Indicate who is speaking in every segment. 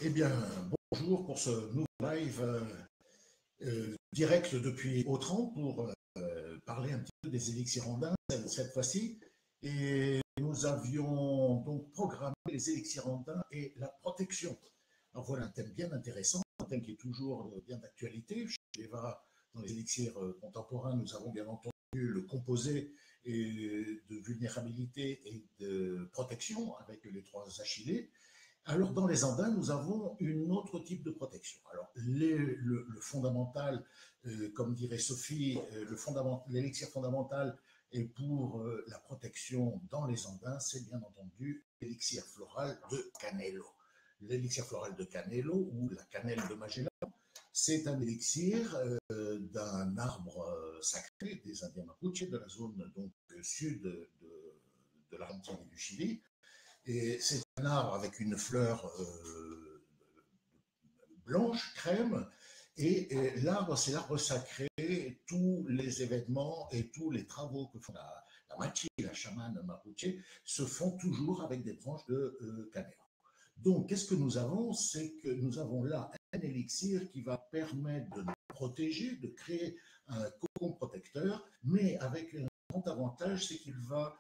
Speaker 1: Eh bien, bonjour pour ce nouveau live direct depuis Autran pour parler un petit peu des élixirs andins cette fois-ci. Et nous avions donc programmé les élixirs andins et la protection. Alors voilà un thème bien intéressant, un thème qui est toujours bien d'actualité. Chez Eva, dans les élixirs contemporains, nous avons bien entendu le composé de vulnérabilité et de protection avec les trois achillées. Alors, dans les andins, nous avons un autre type de protection. Alors, le fondamental, comme dirait Sophie, l'élixir fondamental est pour la protection dans les andins, c'est bien entendu l'élixir floral de Canelo. L'élixir floral de Canelo, ou la cannelle de Magellan, c'est un élixir d'un arbre sacré des Indiens Mapuche, de la zone donc sud de l'Argentine et du Chili. Et c'est un arbre avec une fleur blanche, crème, et l'arbre, c'est l'arbre sacré. Tous les événements et tous les travaux que font la machi, la chamane mapuche, se font toujours avec des branches de cannelle. Donc, qu'est-ce que nous avons? C'est que nous avons là un élixir qui va permettre de nous protéger, de créer un cocon protecteur, mais avec un grand avantage, c'est qu'il va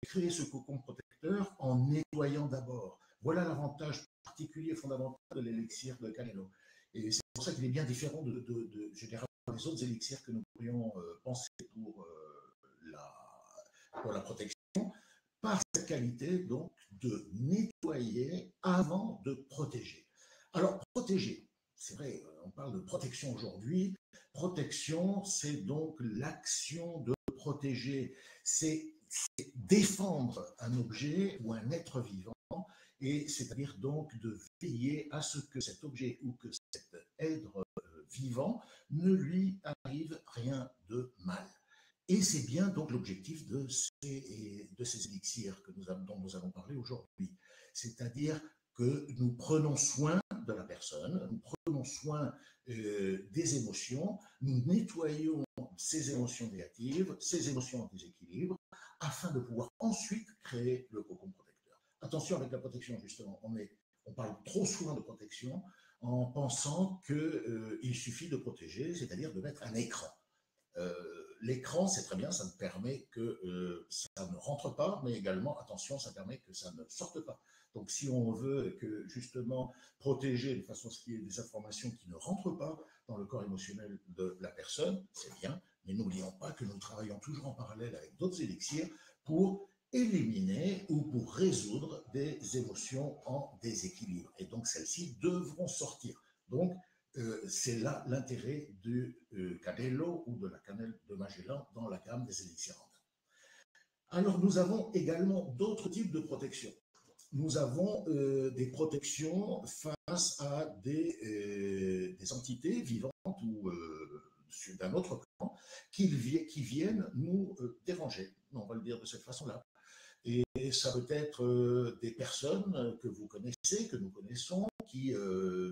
Speaker 1: créer ce cocon protecteur en nettoyant d'abord. Voilà l'avantage particulier et fondamental de l'élixir de Canelo. Et c'est pour ça qu'il est bien différent de généralement des autres élixirs que nous pourrions penser pour la protection, par cette qualité donc de nettoyer avant de protéger. Alors, protéger, c'est vrai, on parle de protection aujourd'hui. Protection, c'est donc l'action de protéger. C'est défendre un objet ou un être vivant, et c'est-à-dire donc de veiller à ce que cet objet ou que cet être vivant ne lui arrive rien de mal. Et c'est bien donc l'objectif de ces élixirs dont nous allons parler aujourd'hui. C'est-à-dire que nous prenons soin de la personne, nous prenons soin des émotions, nous nettoyons ces émotions négatives, ces émotions en déséquilibre, afin de pouvoir ensuite créer le cocon protecteur. Attention avec la protection, justement, on parle trop souvent de protection en pensant qu'il suffit de protéger, c'est-à-dire de mettre un écran. L'écran, c'est très bien, ça me permet que ça ne rentre pas, mais également, attention, ça permet que ça ne sorte pas. Donc, si on veut que, justement, protéger de façon à ce qu'il y ait des informations qui ne rentrent pas dans le corps émotionnel de la personne, c'est bien, mais n'oublions pas que nous travaillons toujours en parallèle avec d'autres élixirs pour éliminer ou pour résoudre des émotions en déséquilibre. Et donc, celles-ci devront sortir. Donc, c'est là l'intérêt du Canelo ou de la cannelle de Magellan dans la gamme des élixirs andins. Alors, nous avons également d'autres types de protections. Nous avons des protections face à des entités vivantes ou d'un autre plan qui viennent nous déranger. On va le dire de cette façon-là. Et ça peut être des personnes que vous connaissez, que nous connaissons, qui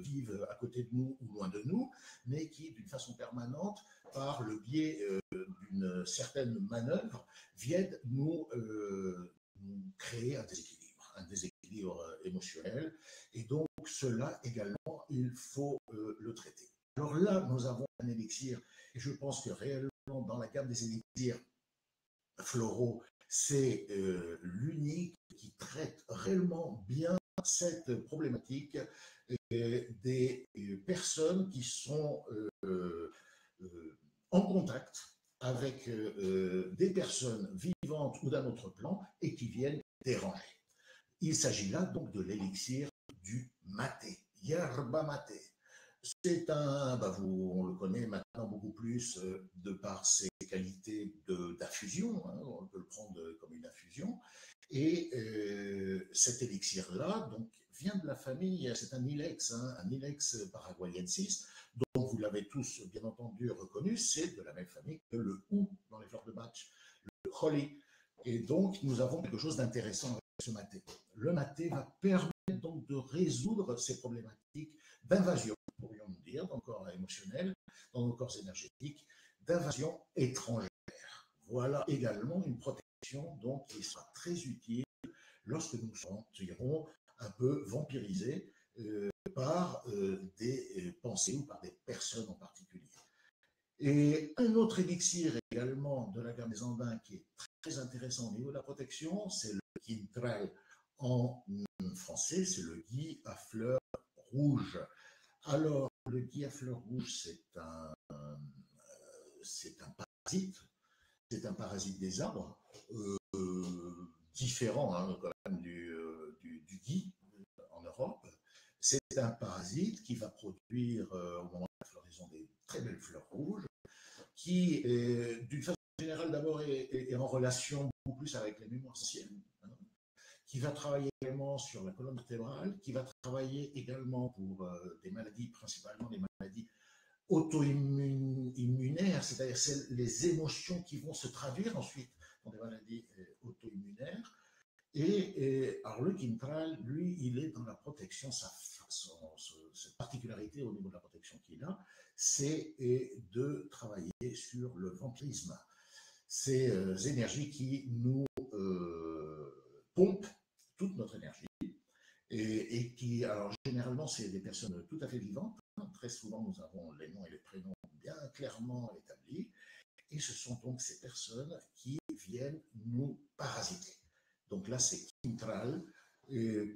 Speaker 1: vivent à côté de nous ou loin de nous, mais qui, d'une façon permanente, par le biais d'une certaine manœuvre, viennent nous créer un déséquilibre émotionnel. Et donc, cela également, il faut le traiter. Alors là, nous avons un élixir, et je pense que réellement, dans la gamme des élixirs floraux, c'est l'unique qui traite réellement bien cette problématique des personnes qui sont en contact avec des personnes vivantes ou d'un autre plan et qui viennent déranger. Il s'agit là donc de l'élixir du maté, yerba maté. C'est on le connaît maintenant beaucoup plus de par ses qualités d'infusion, hein, on peut le prendre comme une infusion. Et cet élixir-là donc, vient de la famille, c'est un ilex, hein, un ilex paraguayensis, dont vous l'avez tous bien entendu reconnu, c'est de la même famille que le hou dans les fleurs de Bach, le holly. Et donc, nous avons quelque chose d'intéressant avec ce maté. Le maté va permettre donc de résoudre ces problématiques d'invasion, pourrions-nous dire, dans le corps émotionnel, dans nos corps énergétiques, d'invasion étrangère. Voilà également une protection donc, qui sera très utile lorsque nous sentirons un peu vampirisés par pensées ou par des personnes en particulier. Et un autre élixir également de la gamme des Andins qui est très intéressant au niveau de la protection, c'est le Quintral. En français, c'est le gui à fleurs rouges. Alors, le gui à fleurs rouges, c'est un parasite. C'est un parasite des arbres, différent hein, quand même du gui en Europe. C'est un parasite qui va produire, au moment de la floraison, des très belles fleurs rouges, qui, d'une façon générale, d'abord, est en relation beaucoup plus avec les mémoires anciennes, hein, qui va travailler également sur la colonne vertébrale, qui va travailler également pour des maladies, principalement des maladies auto-immunaires, c'est-à-dire les émotions qui vont se traduire ensuite dans des maladies auto-immunaires. Et alors le Quintral, lui, il est dans la protection, cette particularité au niveau de la protection qu'il a, c'est de travailler sur le vampirisme. Ces énergies qui nous pompent toute notre énergie et qui, alors généralement, c'est des personnes tout à fait vivantes. Très souvent, nous avons les noms et les prénoms bien clairement établis. Et ce sont donc ces personnes qui viennent nous parasiter. Donc là, c'est Quintral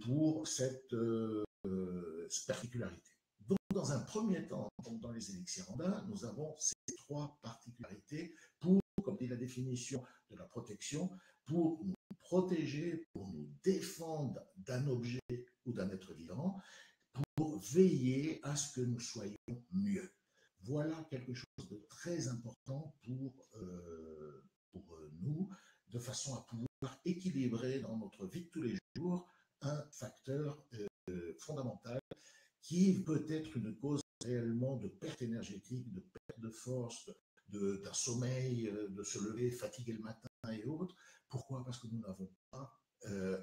Speaker 1: pour cette particularité. Donc, dans un premier temps, dans les élixirs andins, nous avons ces trois particularités pour, comme dit la définition de la protection, pour nous protéger, pour nous défendre d'un objet ou d'un être vivant, pour veiller à ce que nous soyons mieux. Voilà quelque chose de très important pour nous, de façon à pouvoir équilibrer dans notre vie de tous les jours un facteur fondamental qui peut être une cause réellement de perte énergétique, de perte de force, d'un sommeil, de se lever fatigué le matin et autres. Pourquoi? Parce que nous n'avons pas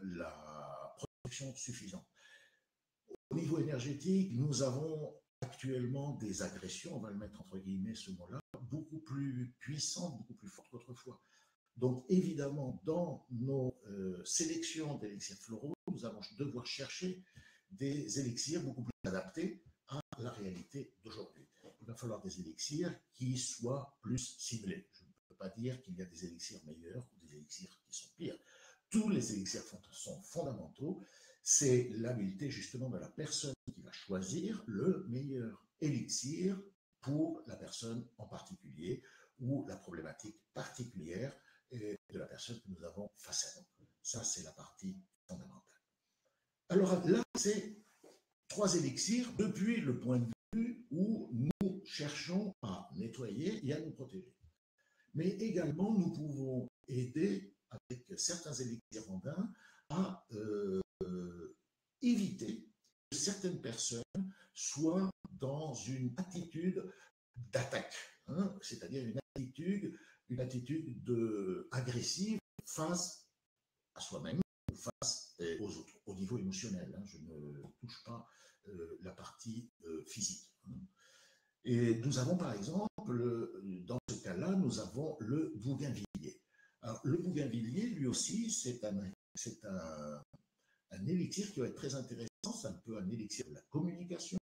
Speaker 1: la protection suffisante. Au niveau énergétique, nous avons actuellement des agressions, on va le mettre entre guillemets ce mot-là, beaucoup plus puissantes, beaucoup plus fortes qu'autrefois. Donc évidemment, dans nos sélections d'élixirs floraux, nous allons devoir chercher des élixirs beaucoup plus adaptés à la réalité d'aujourd'hui. Il va falloir des élixirs qui soient plus ciblés. Je ne peux pas dire qu'il y a des élixirs meilleurs ou des élixirs qui sont pires. Tous les élixirs sont fondamentaux. C'est l'habileté justement de la personne qui va choisir le meilleur élixir pour la personne en particulier ou la problématique particulière de la personne que nous avons face à nous. Ça, c'est la partie fondamentale. Alors là, c'est trois élixirs depuis le point de vue où nous cherchons à nettoyer et à nous protéger. Mais également, nous pouvons aider avec certains élixirs andins à éviter que certaines personnes soient dans une attitude d'attaque, hein, c'est-à-dire une attitude agressive face à soi-même ou face aux autres, au niveau émotionnel. Hein, je ne touche pas la partie physique. Hein. Et nous avons par exemple, dans ce cas-là, nous avons le bougainvillier. Alors, le bougainvillier, lui aussi, c'est un élixir qui va être très intéressant, c'est un peu un élixir de la communication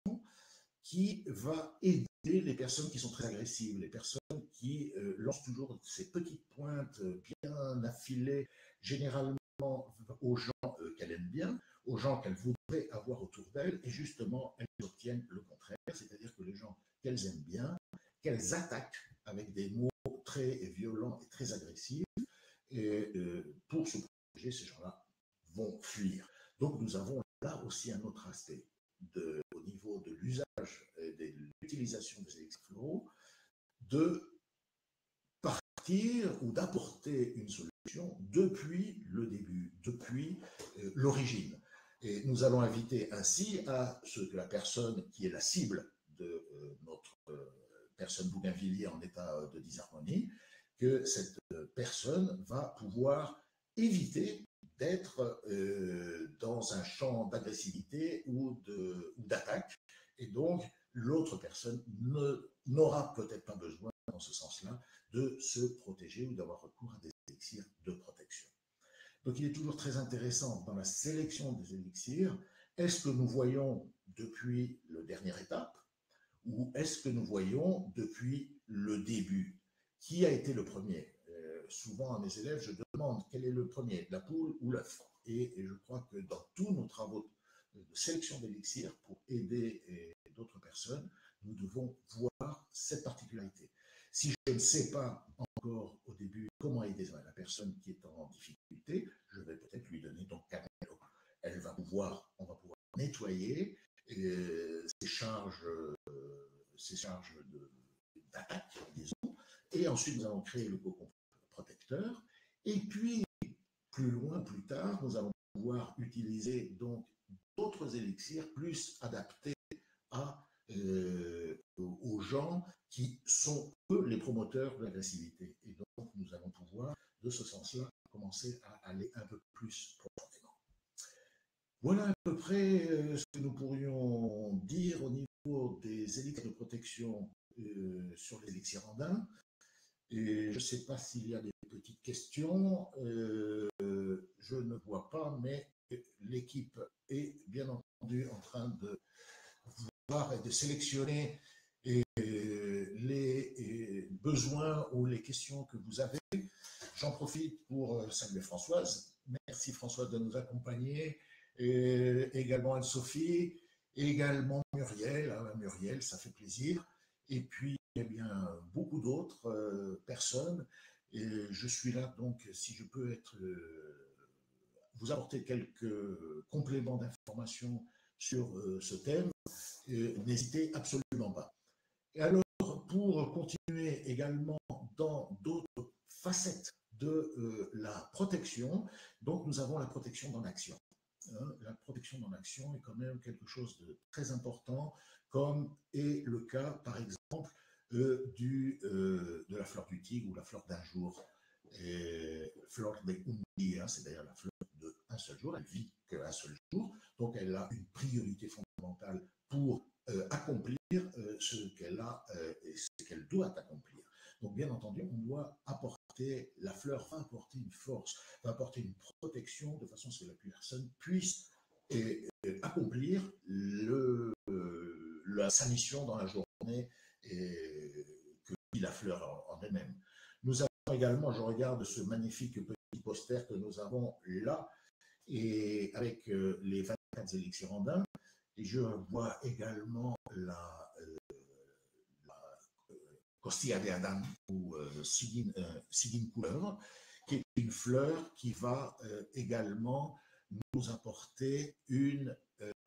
Speaker 1: qui va aider les personnes qui sont très agressives, les personnes qui lancent toujours ces petites pointes bien affilées, généralement aux gens qu'elles aiment bien, aux gens qu'elles voudraient avoir autour d'elles, et justement, elles obtiennent le contraire, c'est-à-dire que les gens qu'elles aiment bien, qu'elles attaquent avec des mots très violents et très agressifs, et pour se protéger, ces gens-là vont fuir. Donc nous avons là aussi un autre aspect au niveau de l'usage et de l'utilisation des élixirs floraux, de partir ou d'apporter une solution depuis le début, depuis l'origine. Et nous allons inviter ainsi à ce que la personne qui est la cible de notre personne bougainvillier en état de disharmonie, que cette personne va pouvoir éviter d'être dans un champ d'agressivité ou d'attaque. Et donc, l'autre personne n'aura peut-être pas besoin, dans ce sens-là, de se protéger ou d'avoir recours à des élixirs de protection. Donc, il est toujours très intéressant dans la sélection des élixirs, est-ce que nous voyons depuis la dernière étape, ou est-ce que nous voyons depuis le début? Qui a été le premier? Souvent à mes élèves, je demande quel est le premier, la poule ou l'œuf? Et je crois que dans tous nos travaux de sélection d'élixir pour aider d'autres personnes, nous devons voir cette particularité. Si je ne sais pas encore au début comment aider la personne qui est en difficulté, je vais peut-être lui donner donc Canelo. On va pouvoir nettoyer ces charges d'attaque, disons, et ensuite nous allons créer le cocon protecteur, et puis plus loin, plus tard, nous allons pouvoir utiliser donc d'autres élixirs plus adaptés aux gens qui sont, eux, les promoteurs de l'agressivité. Et donc, nous allons pouvoir, de ce sens-là, commencer à aller un peu plus profondément. Voilà à peu près ce que nous pourrions dire au niveau des élixirs de protection sur les élixirs andins. Et je ne sais pas s'il y a des petites questions. Je ne vois pas, mais l'équipe est bien entendu en train de voir et de sélectionner les besoins ou les questions que vous avez. J'en profite pour saluer Françoise. Merci Françoise de nous accompagner. Et également Anne-Sophie, également Muriel. Muriel, ça fait plaisir. Et puis, eh bien, beaucoup d'autres personnes. Et je suis là, donc, si je peux vous apporter quelques compléments d'informations sur ce thème, n'hésitez absolument pas. Et alors, pour continuer également dans d'autres facettes de la protection, donc nous avons la protection dans l'action. La protection dans l'action est quand même quelque chose de très important, comme est le cas, par exemple, de la fleur du tigre ou la fleur d'un jour. Fleur de un día, c'est d'ailleurs la fleur d'un seul jour, elle vit qu'un seul jour, donc elle a une priorité fondamentale pour accomplir ce qu'elle a et ce qu'elle doit accomplir. Donc bien entendu, on doit apporter, la fleur va apporter une force, va apporter une protection de façon à ce que la personne puisse accomplir sa mission dans la journée que vit la fleur en elle-même. Nous avons également, je regarde ce magnifique petit poster que nous avons là, et avec les 24 élixirs andins, et je vois également la Costilla de Adán ou Sigine couleuvre, qui est une fleur qui va également nous apporter une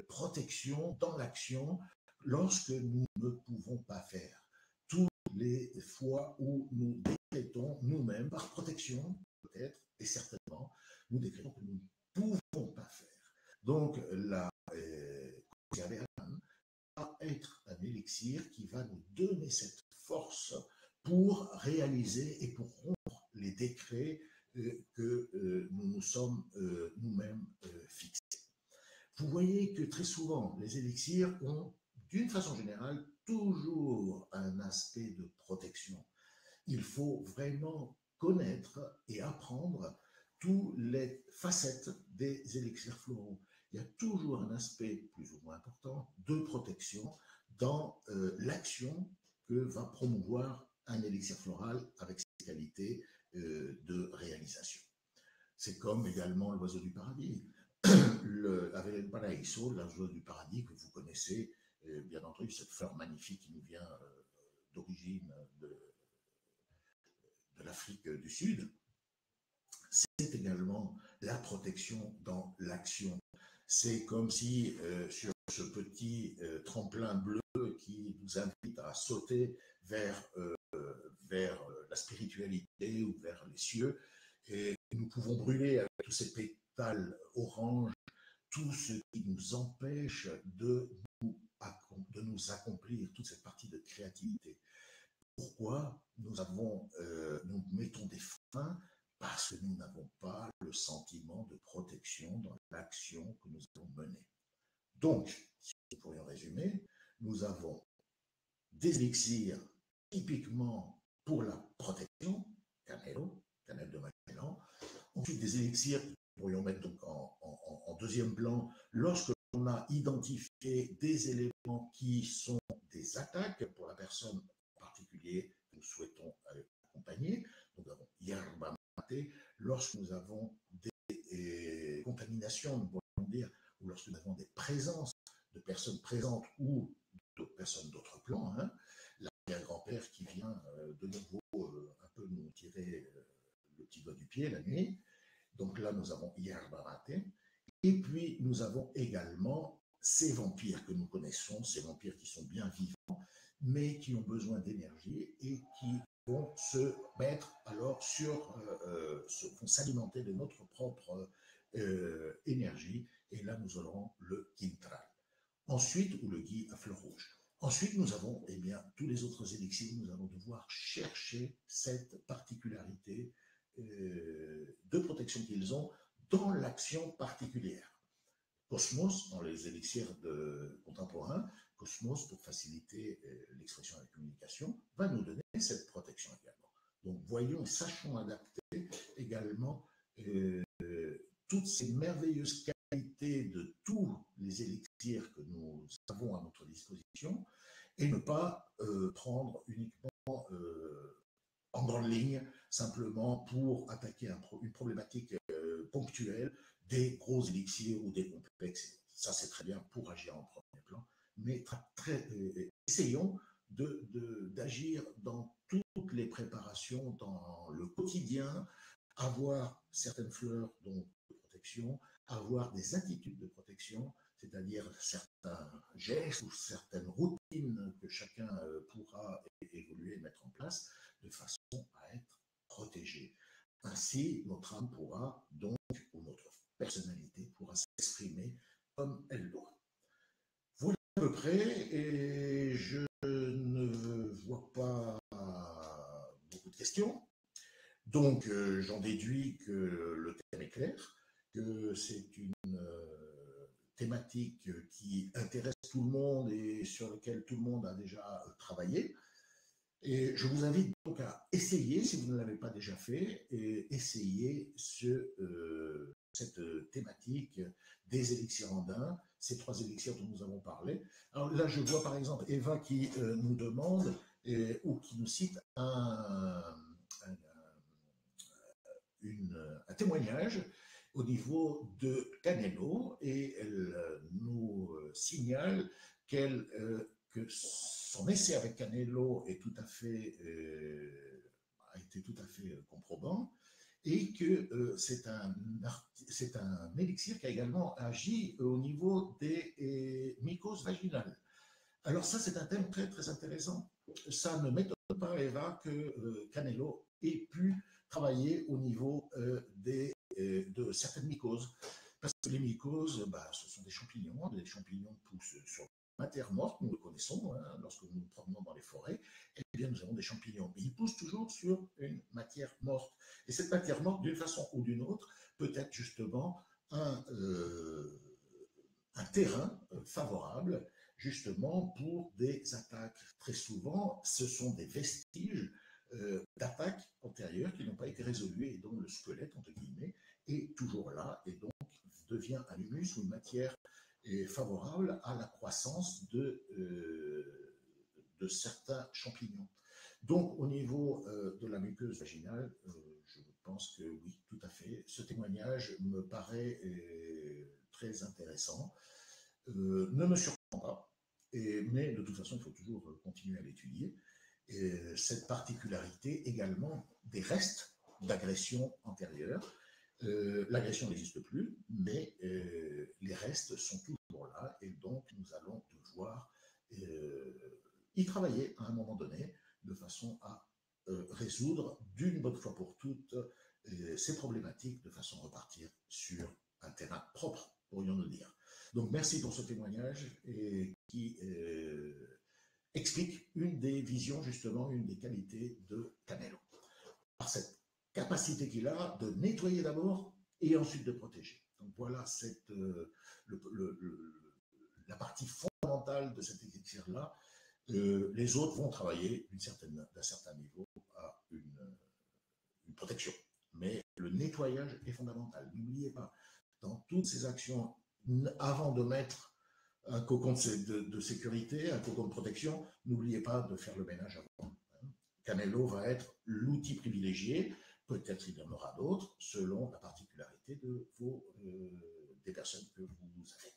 Speaker 1: protection dans l'action lorsque nous ne pouvons pas faire. Toutes les fois où nous décrétons nous-mêmes, par protection peut-être, et certainement, nous décrétons que nous ne pouvons pas faire. Donc, la Costilla de Adán va être un élixir qui va nous donner cette force pour réaliser et pour rompre les décrets que nous nous sommes nous-mêmes fixés. Vous voyez que très souvent, les élixirs ont, d'une façon générale, toujours un aspect de protection. Il faut vraiment connaître et apprendre toutes les facettes des élixirs floraux. Il y a toujours un aspect plus ou moins important de protection dans l'action que va promouvoir un élixir floral avec ses qualités de réalisation. C'est comme également l'oiseau du paradis. Avec le paraíso, l'oiseau du paradis que vous connaissez, bien entendu, cette fleur magnifique qui nous vient d'origine de l'Afrique du Sud, c'est également la protection dans l'action. C'est comme si sur ce petit tremplin bleu qui nous invite à sauter vers la spiritualité ou vers les cieux, et nous pouvons brûler avec tous ces pétales orange tout ce qui nous empêche de nous accomplir toute cette partie de créativité. Pourquoi nous mettons des freins? Parce que nous n'avons pas le sentiment de protection dans l'action que nous allons mener. Donc, si nous pourrions résumer, nous avons des élixirs typiquement pour la protection, cannelle de Magellan. Ensuite, des élixirs que nous pourrions mettre donc en deuxième plan lorsque on a identifié des éléments qui sont des attaques pour la personne en particulier que nous souhaitons accompagner. Nous avons yerba mate lorsque nous avons des contaminations, nous pourrions dire, ou lorsque nous avons des présences de personnes présentes ou de personnes d'autres plans, hein. Là, il y a un grand-père qui vient de nouveau un peu nous tirer le petit doigt du pied la nuit. Donc là, nous avons yerba mate. Et puis, nous avons également ces vampires que nous connaissons, ces vampires qui sont bien vivants, mais qui ont besoin d'énergie et qui vont se mettre alors vont s'alimenter de notre propre énergie. Et là, nous aurons le quintral. Ensuite, ou le gui à fleurs rouges. Ensuite, nous avons tous les autres élixirs. Nous allons devoir chercher cette particularité de protection qu'ils ont dans l'action particulière. Cosmos, dans les élixirs contemporains, Cosmos, pour faciliter l'expression et la communication, va nous donner cette protection également. Donc, voyons et sachons adapter également toutes ces merveilleuses qualités de tous les élixirs que nous avons à notre disposition et ne pas prendre uniquement en grande ligne, simplement pour attaquer une problématique ponctuelle des gros élixirs ou des complexes. Ça, c'est très bien pour agir en premier plan, mais essayons d'agir dans toutes les préparations, dans le quotidien, avoir certaines fleurs donc, de protection, avoir des attitudes de protection, c'est-à-dire certains gestes ou certaines routines que chacun pourra évoluer et mettre en place de façon à être protégé. Ainsi, notre âme pourra donc, ou notre personnalité pourra s'exprimer comme elle doit. Voilà à peu près, et je ne vois pas beaucoup de questions. Donc, j'en déduis que le thème est clair, que c'est une thématique qui intéresse tout le monde et sur laquelle tout le monde a déjà travaillé. Et je vous invite donc à essayer, si vous ne l'avez pas déjà fait, et essayer cette thématique des élixirs andins, ces 3 élixirs dont nous avons parlé. Alors là, je vois par exemple Eva qui nous demande ou qui nous cite un témoignage au niveau de Canelo, et elle nous signale que son essai avec Canelo a été tout à fait comprobant, et que c'est un élixir qui a également agi au niveau des mycoses vaginales. Alors ça, c'est un thème très très intéressant. Ça ne m'étonne pas, Eva, que Canelo ait pu travailler au niveau de certaines mycoses. Parce que les mycoses, ce sont des champignons. Les champignons poussent sur la matière morte, nous le connaissons, hein, lorsque nous nous promenons dans les forêts, eh bien nous avons des champignons. Mais ils poussent toujours sur une matière morte. Et cette matière morte, d'une façon ou d'une autre, peut être justement un terrain favorable justement pour des attaques. Très souvent, ce sont des vestiges d'attaques antérieures qui n'ont pas été résolues et dont le squelette, entre guillemets, est toujours là et donc devient un humus ou une matière favorable à la croissance de certains champignons. Donc, au niveau de la muqueuse vaginale, je pense que oui, tout à fait. Ce témoignage me paraît très intéressant. Ne me surprend pas, mais de toute façon, il faut toujours continuer à l'étudier. Cette particularité également des restes d'agression antérieure. L'agression n'existe plus, mais les restes sont toujours là, et donc nous allons devoir y travailler à un moment donné, de façon à résoudre d'une bonne fois pour toutes ces problématiques, de façon à repartir sur un terrain propre, pourrions-nous dire. Donc merci pour ce témoignage qui explique une des visions, justement, une des qualités de Canelo. Par cette capacité qu'il a de nettoyer d'abord et ensuite de protéger. Donc voilà la partie fondamentale de cet élixir-là. Les autres vont travailler d'un certain niveau à une protection. Mais le nettoyage est fondamental. N'oubliez pas, dans toutes ces actions avant de mettre un cocon de sécurité, un cocon de protection, n'oubliez pas de faire le ménage avant. Canelo va être l'outil privilégié, peut-être il y en aura d'autres, selon la particularité des personnes que vous avez.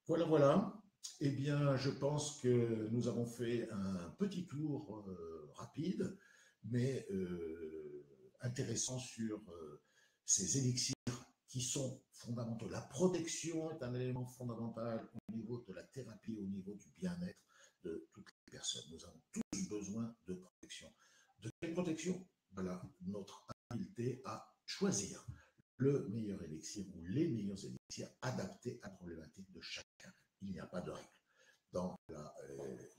Speaker 1: Voilà, voilà. Eh bien, je pense que nous avons fait un petit tour rapide, mais intéressant sur ces élixirs qui sont fondamentaux. La protection est un élément fondamental au niveau de la thérapie, au niveau du bien-être de toutes les personnes. Nous avons tous besoin de protection. De quelle protection? Voilà notre habileté à choisir le meilleur élixir ou les meilleurs élixirs adaptés à la problématique de chacun. Il n'y a pas de règle. Dans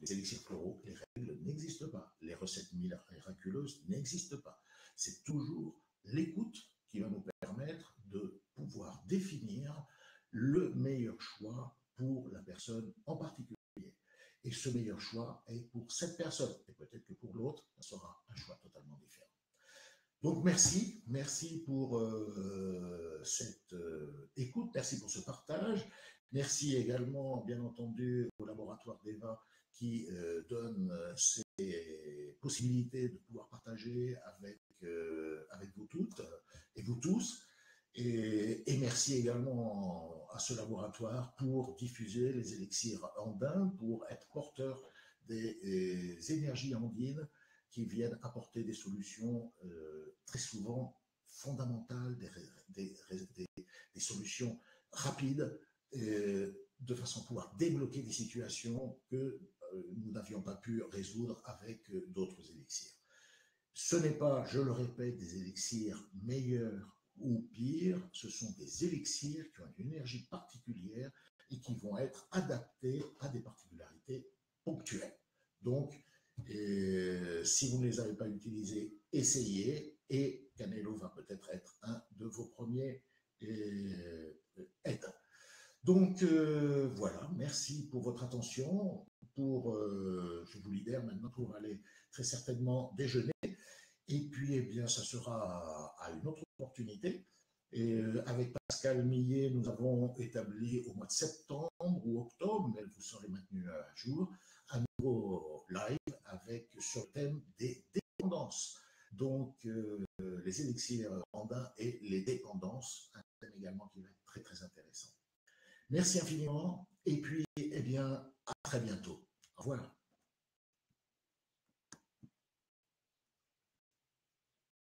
Speaker 1: les élixirs floraux, les règles n'existent pas. Les recettes miraculeuses n'existent pas. C'est toujours l'écoute qui va nous permettre de pouvoir définir le meilleur choix pour la personne en particulier. Et ce meilleur choix est pour cette personne. Et peut-être que pour l'autre, ça sera un choix totalement différent. Donc merci pour cette écoute, merci pour ce partage. Merci également, bien entendu, au laboratoire d'Eva qui donne ces possibilités de pouvoir partager avec vous toutes et vous tous. Et merci également à ce laboratoire pour diffuser les élixirs andins, pour être porteur des énergies andines qui viennent apporter des solutions très souvent fondamentales, des solutions rapides, de façon à pouvoir débloquer des situations que nous n'avions pas pu résoudre avec d'autres élixirs. Ce n'est pas, je le répète, des élixirs meilleurs ou pires, ce sont des élixirs qui ont une énergie particulière et qui vont être adaptés à des particularités ponctuelles. Donc, si vous ne les avez pas utilisés, essayez, et Canelo va peut-être être un de vos premiers aides. Donc voilà, merci pour votre attention. Je vous libère maintenant pour aller très certainement déjeuner. Et puis, eh bien, ça sera à une autre opportunité. Et avec Pascal Millet, nous avons établi au mois de septembre ou octobre, mais vous serez maintenu à jour, un nouveau live sur le thème des dépendances. Donc, les élixirs andins et les dépendances, un thème également qui va être très, très intéressant. Merci infiniment. Et puis, eh bien, à très bientôt.